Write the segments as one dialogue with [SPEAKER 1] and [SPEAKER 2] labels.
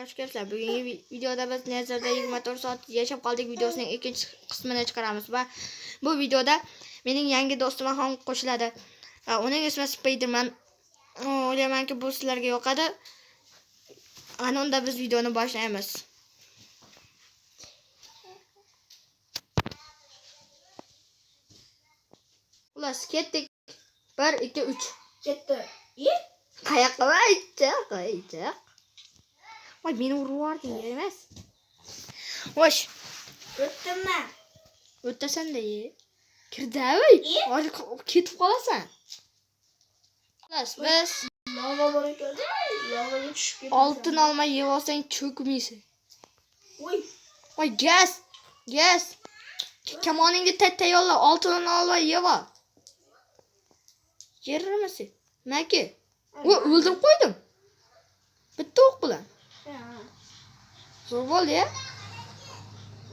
[SPEAKER 1] hoş kelibsizlar. Bugungi videoda biz Nezarda 24 soat yashab qoldik videosining ikkinchi qismini chiqaramiz va bu videoda mening yangi do'stim ham qo'shiladi. Uning ismi Spiderman. O'ylaymanki bu sizlarga yoqadi. Ana unda biz videoni boshlaymiz. Xullas, ketdik. 1 2 3
[SPEAKER 2] ketdi.
[SPEAKER 1] Qayoqqa qaytdik? Voy, meni uruvording, emas. Xo'sh,
[SPEAKER 2] O'tdimmi?
[SPEAKER 1] o'tasan-da, Kirdavoy. Hozir ketib qolasan. Xullas, biz
[SPEAKER 2] Lava bor ekan. Lavaga tushib ketdi.
[SPEAKER 1] oltin olmay yeb olsang cho'kmaysan.
[SPEAKER 2] Voy,
[SPEAKER 1] Voy, gaz. Kamoningni tayyorla, oltinni olmay yeb ol. Yerimisan? Naki? O'ldirib qo'ydim. Bitta o'q bilan. Zo'r bo'ldi, ya.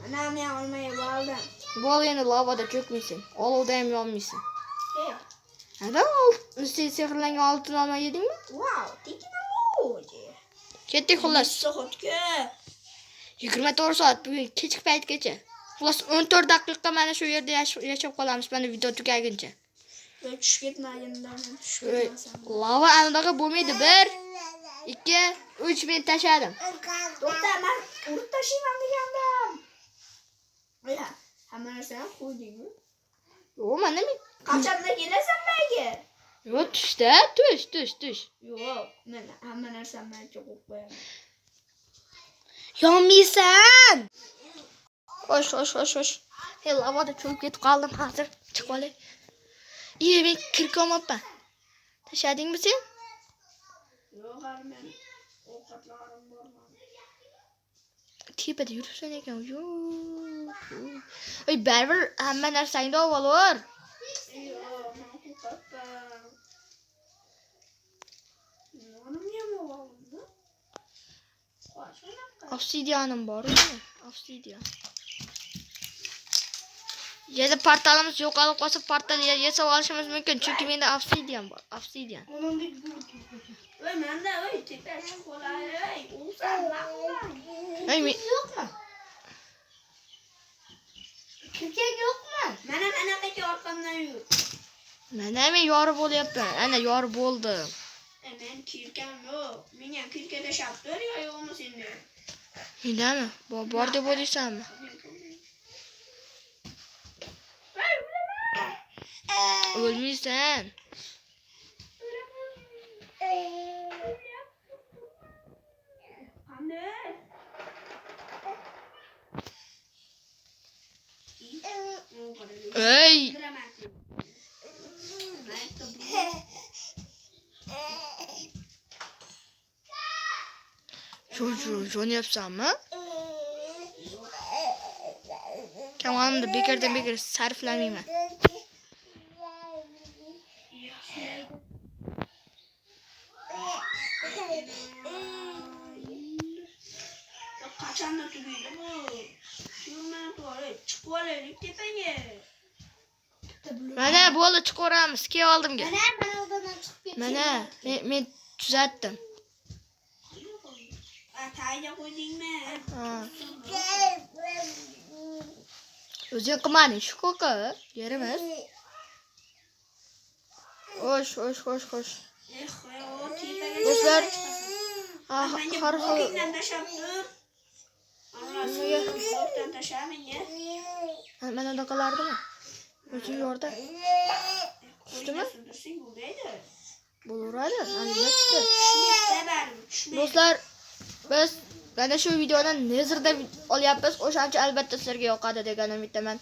[SPEAKER 2] Ana men olmay oldim.
[SPEAKER 1] Bo'l, endi lavada cho'kmaysan. Olovda ham yonmaysan. Ada sehrlangan oltin olmay yedingmi?
[SPEAKER 2] Wow, teknologiya.
[SPEAKER 1] Ketdik xullas.
[SPEAKER 2] Soatga
[SPEAKER 1] 24 soat bugun kechki paytgacha. Xullas 14 daqiqa mana shu yerda yashab qolamiz, mana video tugaguncha.
[SPEAKER 2] tushib ketmagandan tushib ketmasam.
[SPEAKER 1] Lava anaqa bo'lmaydi. 1 2 3 men tashladim.
[SPEAKER 2] To'xta, men urib tashlayman degandim. Oya, hamma narsani qo'ydingmi?
[SPEAKER 1] Yo'q, mana men
[SPEAKER 2] Qachonda kelasan menga?
[SPEAKER 1] yo'q, tush.
[SPEAKER 2] Yo'q, men hamma narsamni aytib qo'yaman.
[SPEAKER 1] Yonmaysan. Xo'sh. Hey, lavada cho'kib ketib qoldim hozir. Chiqib olay. Men kirib olmabman. Tashladingmi sen?
[SPEAKER 2] Yo'q, men ovqatlarim bor.
[SPEAKER 1] Tepada yuribsan ekan. Yo'q. Oy, baribir hamma narsangni olib ol.
[SPEAKER 2] Yo'q, men qo'rqaman. Nima bo'ldi?
[SPEAKER 1] Obsidianim bor. Obsidian. Yana portalimiz yo'qolib qolsa, portal yasab olishimiz mumkin, chunki menda obsidian bor. Obsidian.
[SPEAKER 2] Voy, menda tepa chiqib qolay.
[SPEAKER 1] Ey, men
[SPEAKER 2] Yo'qmi? Kirkak yo'qmi? Mana menga orqamdan yur.
[SPEAKER 1] mana men yorib bo'lyapman. Ana yorib bo'ldim.
[SPEAKER 2] Men kirkam yo'q. Menga kirka tashab tur yo'qmi senda?
[SPEAKER 1] Mendami? Bor deb o'ylaysanmi? O'lmaysan. Ey! Jo'nyapsanmi? Kamonimni bekardan bekar sarflamayman.
[SPEAKER 2] Qachonda tugaydi bu? Shundan to'g'ri chiqib olaylik tepaga.
[SPEAKER 1] Mana bo'ldi, chiqaveramiz. Kel oldimga.
[SPEAKER 2] Mana oldindan chiqib ketdi.
[SPEAKER 1] Mana men tuzatdim.
[SPEAKER 2] Tayga qo'ydingmi?
[SPEAKER 1] O'zing qilmading, shu ko'ka. Yerimiz. Xo'sh. Do'stlar, har xil mana bunaqalardimi? O'zing yorda. Tushdimi? Bo'laveradi, albatta. Do'stlar, biz mana shu videoni Nezarda olyapmiz. O'shancha albatta sizlarga yoqadi degan umiddaman.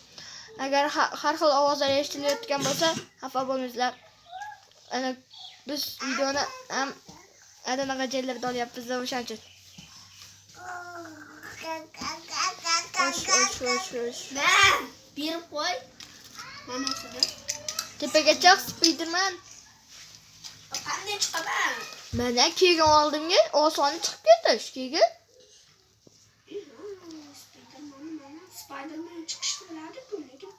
[SPEAKER 1] Agar har xil ovozlar eshitilayotgan bo'lsa, xafa bo'lmanglar. Ana biz videoni ham anaqa joylarda olyapmiz o'shancha. Xo'sh.
[SPEAKER 2] Berib qo'y. Mana shunda.
[SPEAKER 1] Tepaga chiq, Spiderman.
[SPEAKER 2] Qanday chiqaman?
[SPEAKER 1] Mana kelgan oldimga, osoni chiqib ketish kelgan.
[SPEAKER 2] Spiderman chiqishni biladi-ku, lekin.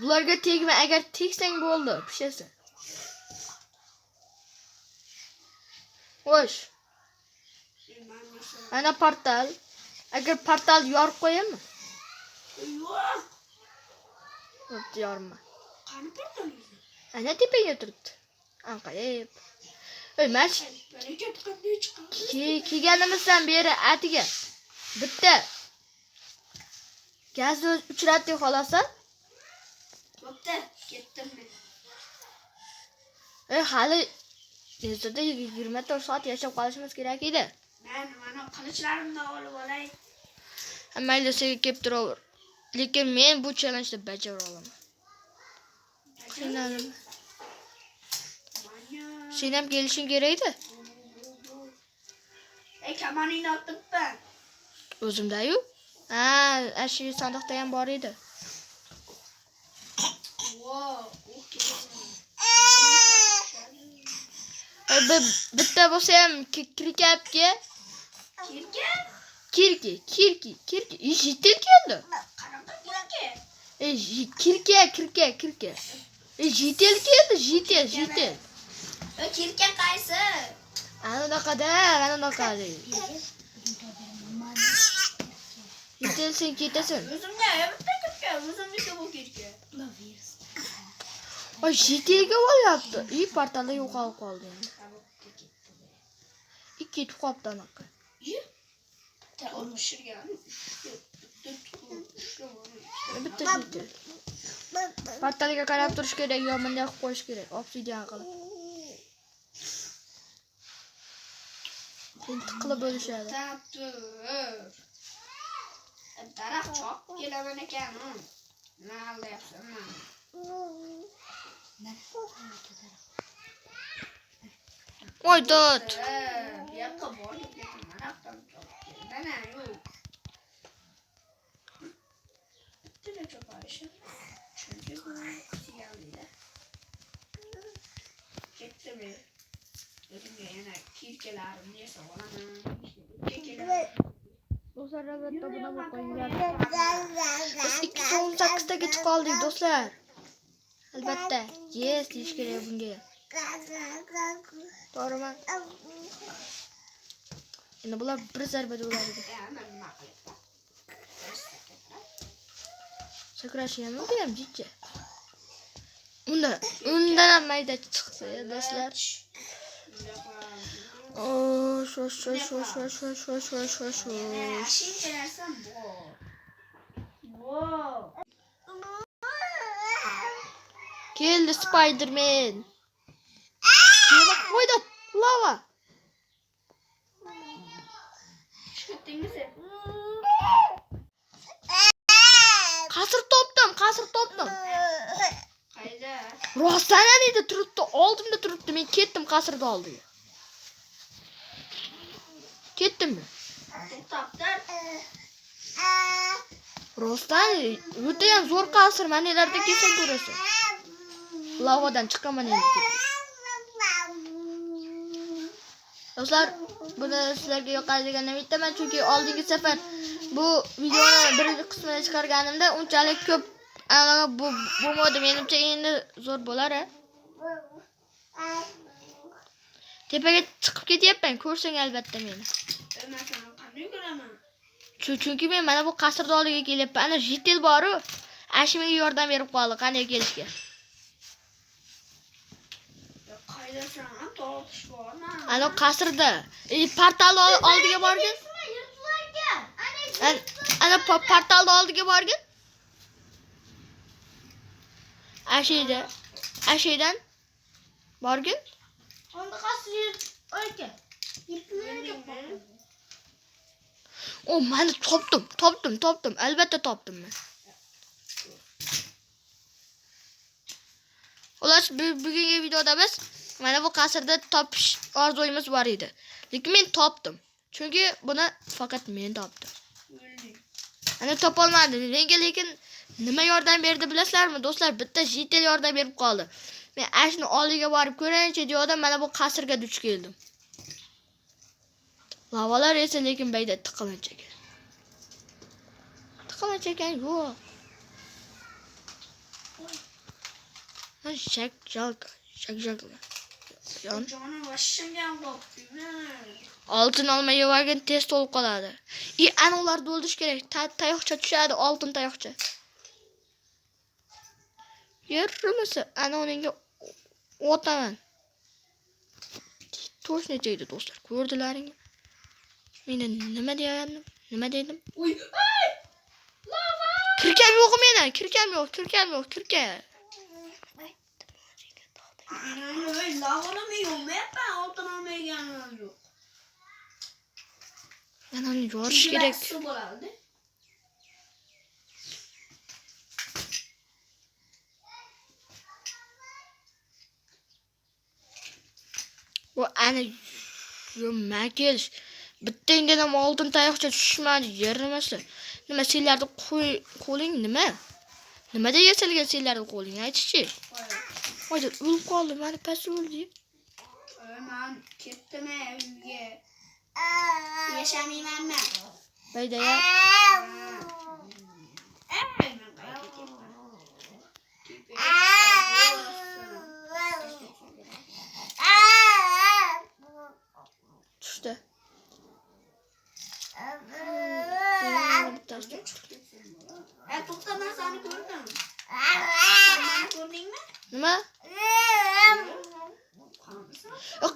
[SPEAKER 1] Bularga tegma, agar tegsang bo'ldi, pishasan. Xo'sh,
[SPEAKER 2] Ben nasıl?
[SPEAKER 1] ana portal. Agar portalni yorib qo'yaymi?
[SPEAKER 2] Yok.
[SPEAKER 1] Bo'pti, yorma.
[SPEAKER 2] Qani portalıydı?
[SPEAKER 1] Ana tepaga turibdi. Anqayib. Ey, men
[SPEAKER 2] Bereket qanday chiqadi?
[SPEAKER 1] kelganimizdan beri atiga bitta gazni uchratdik xolos.
[SPEAKER 2] Bo'pti, ketdim men.
[SPEAKER 1] Hali Nezirda 24 soat yashab qolishimiz kerak edi.
[SPEAKER 2] Men mana qilinchlarimni olib olay.
[SPEAKER 1] Mayli, senga kelib turaver. Lekin men bu challenge bajara olaman. Qiynaldim.
[SPEAKER 2] Mana.
[SPEAKER 1] Sen ham kelishing kerak edi.
[SPEAKER 2] Kamaningni otibman.
[SPEAKER 1] O'zimda-yu. Shu sandiqda ham bor edi.
[SPEAKER 2] Wow,
[SPEAKER 1] Bitta bo'lsa ham kirkapga.
[SPEAKER 2] Kirka?
[SPEAKER 1] Kirki. Jitil keldi.
[SPEAKER 2] Qanaqa kirka?
[SPEAKER 1] Kirka. Jitil keldi, jitil.
[SPEAKER 2] Kirka qaysi?
[SPEAKER 1] Anaqada. Jitil sen ketasan.
[SPEAKER 2] O'zimga bitta kirka, o'zimniki bu kirka.
[SPEAKER 1] Jitilga olyapti. Portalda yo'qolib qoldi endi. Ikki ketib qolibdi anaqa.
[SPEAKER 2] Ta olmushirgan.
[SPEAKER 1] Bitta jitil. Portalga qarab turish kerak, yo bunday qilib qo'yish kerak. Obsidian qilib. Qilib bo'lishadi.
[SPEAKER 2] Daraxt chop kelaman ekan. Nima aldayapsan?
[SPEAKER 1] Voy dod.
[SPEAKER 2] Bu yoqqa borib ketaman. Daraxtdan chop kelmana yo'q. Bitta choparish. Chunki bu siyanida. Ketdim. O'zimga yana kirkalarimni yasab olaman.
[SPEAKER 1] Do'stlar, albatta buni qo'yinglar. Biz 218 taga chiqib qoldik, do'stlar. Albatta, yes deyish kerak bunga. To'g'rimi? Endi bular bir zarbada o'ladi. Sakrash ham jicha. Undan ham mayda chiqsa, do'stlar. Keldi Spider-Man. Qo'ydi lava.
[SPEAKER 2] Chiqdingmi?
[SPEAKER 1] Qasr topdim.
[SPEAKER 2] Qayda?
[SPEAKER 1] Rostdan edi turibdi, oldimda turibdi. Men ketdim qasrga oldiga. Ketdimmi?
[SPEAKER 2] To'xtabdir.
[SPEAKER 1] Rostdan o'ta ham zo'r qasr. Mana nelarda kelsa ko'rasan. Lavadan chiqaman endi. Do'stlar, buni sizlarga yoqadi degan umiddaman, chunki oldingi safar bu videoni birinchi qismini chiqarganimda unchalik ko'p bo'lmadi. Menimcha endi zo'r bo'lar. Tepaga chiqib ketyapman, ko'rsang albatta meni.
[SPEAKER 2] Men qanday ko'raman?
[SPEAKER 1] Chunki men mana bu qasrda oldiga kelyapman. Ana jitel bor-ku. Menga yordam berib qoldi qanday kelishga.
[SPEAKER 2] Qaydasan? Topish bormi?
[SPEAKER 1] Ana qasrda. Portalni oldiga borgin. Ana portalni oldiga borgin. Ashaydan borgin.
[SPEAKER 2] Onda qasir o'lka.
[SPEAKER 1] Mana topdim. Albatta topdim men. Xolos, bugungi videoda biz mana bu qasrda topish orzuyimiz bor edi. Lekin men topdim. Chunki buni faqat men topdim. Ana topolmadim. Lekin nima yordam berdi bilasizlarmi? Do'stlar, bitta jitel yordam berib qoldi. Men ashni oldiga borib ko'raychi degandim, mana bu qasrga duch keldim. Lavalar esa lekin bayda tiqilinch ekan. Yo'q. Shak jalka. Jon.
[SPEAKER 2] Jonim vashshagan qopti.
[SPEAKER 1] Oltin olmay yuborgan tez to'lib qoladi. Ana ularni o'ldirish kerak. Tayoqcha tushadi, oltin tayoqcha. Yermisi? Ana uningga o'taman. To'shni deydi do'stlar. Ko'rdilaringmi? Meni nima deyapman? Nima dedim?
[SPEAKER 2] Uy, ay! Lava!
[SPEAKER 1] Kirkam yo'q meni. Kirkam yo'q.
[SPEAKER 2] Ay, lavani yo'qmayapman, oltin olmayganim yo'q.
[SPEAKER 1] Ana uni yorish kerak.
[SPEAKER 2] Suv bo'ladi.
[SPEAKER 1] O ana yo'makel. Bittangdan ham oltin tayoqcha tushmadi, yerimasi. Nima senlarni qo'ling nima? Nimada yasalgan senlarni qo'ling, aytchi. Hozir o'lib qoldi, meni past o'ldi.
[SPEAKER 2] Men ketdim uyga. Yashamayman.
[SPEAKER 1] Bayda-ya. Tushdi.
[SPEAKER 2] To'xta, men seni ko'rdim. Sen meni ko'rdingmi?
[SPEAKER 1] Nima?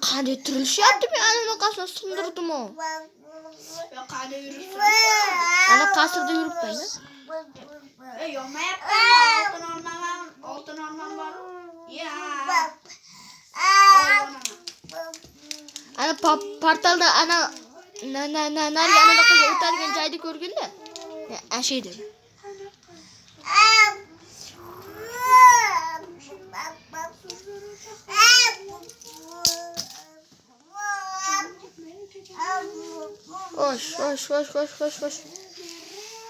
[SPEAKER 1] Qanday turilishyapti? Men ana bunaqasini sindirdim-ku.
[SPEAKER 2] Yo, qayda yuribsan?
[SPEAKER 1] Ana qasrda yuribman.
[SPEAKER 2] Yo'qmayapman. Oltin olmam bor. Ya.
[SPEAKER 1] Ana portalda ana nariga anaqa o'tadigan joyni ko'rganda. Ashay dedi.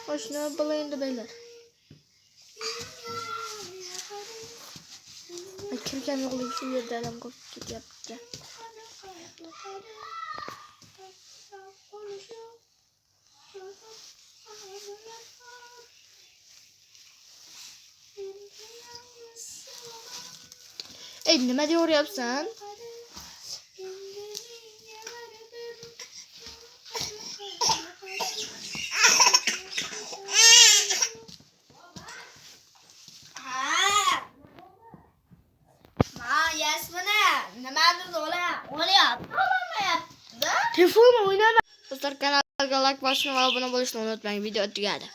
[SPEAKER 1] Hoş ne balayında beyler. Kirken yoklayıp şu yerde adam kopuk yaptı. Nima diyor yapsan? Telefonla oynama. Dostlar kanalga like basmayı ve abone olmayı unutmayın. Video tugadi.